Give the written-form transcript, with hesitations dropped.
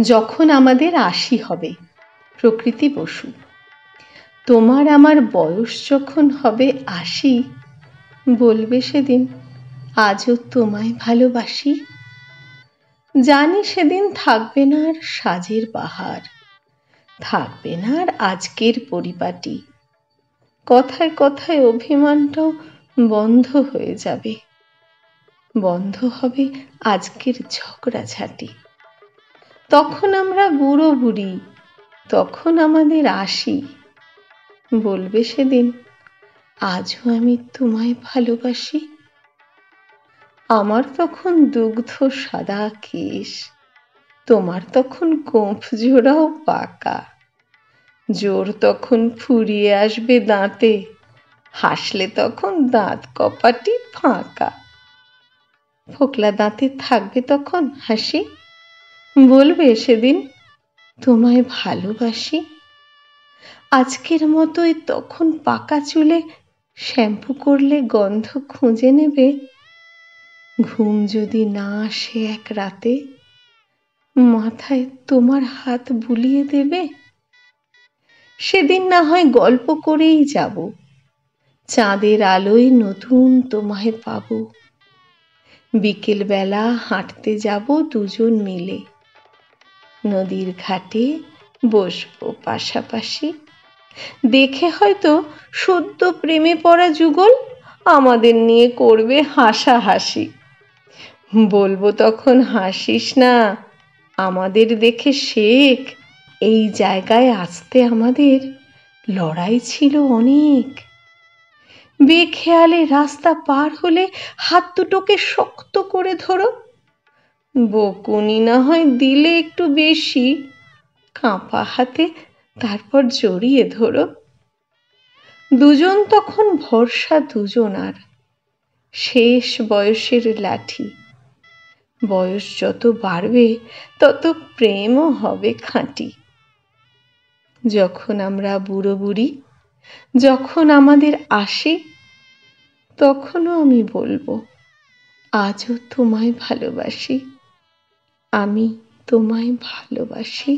যখন আমাদের ৮০ হবে, প্রকৃতি বসু। তোমার আমার বয়স যখন হবে ৮০, বলবে সেদিন আজও তোমায় ভালোবাসি। জানি সেদিন থাকবে না আর সাজের বাহার, থাকবে না আর আজকের পরিপাটি। কথায় কথায় অভিমানটাও বন্ধ হয়ে যাবে, বন্ধ হবে আজকের ঝগড়াঝাটি। তখন আমরা বুড়ো বুড়ি, তখন আমাদের ৮০, বলবে সেদিন আজও আমি তোমায় ভালোবাসি। আমার তখন দুগ্ধ সাদা কেশ, তোমার তখন গোঁফ জোড়াও পাকা। জোর তখন ফুরিয়ে আসবে দাঁতে, হাসলে তখন দাঁত কপাটি ফাঁকা। ফোকলা দাঁতে থাকবে তখন হাসি, বলবে সেদিন তোমায় ভালোবাসি। আজকের মতোই তখন পাকা চুলে শ্যাম্পু করলে গন্ধ খুঁজে নেবে। ঘুম যদি না আসে এক রাতে, মাথায় তোমার হাত বুলিয়ে দেবে। সেদিন না হয় গল্প করেই যাব, চাঁদের আলোয় নতুন তোমায় পাবো। বিকেল বেলা হাঁটতে যাব দুজন মিলে, নদীর ঘাটে বসবো পাশাপাশি। দেখে হয়তো সদ্য প্রেমে পড়া যুগল আমাদের নিয়ে করবে হাসাহাসি। বলবো তখন হাসিস না, আমাদের দেখে শেখ, এই জায়গায় আসতে আমাদের লড়াই ছিল অনেক। বেখেয়ালে রাস্তা পার হলে হাত দুটোকে শক্ত করে ধরো, বকুনি না হয় দিলে একটু বেশি, কাঁপা হাতে তারপর জড়িয়ে ধরো। দুজন তখন ভরসা দুজনার, শেষ বয়সের লাঠি। বয়স যত বাড়বে তত প্রেমও হবে খাঁটি। যখন আমরা বুড়ো বুড়ি, যখন আমাদের ৮০, তখনও আমি বলবো আজও তোমায় ভালোবাসি, আমি তোমায় ভালোবাসি।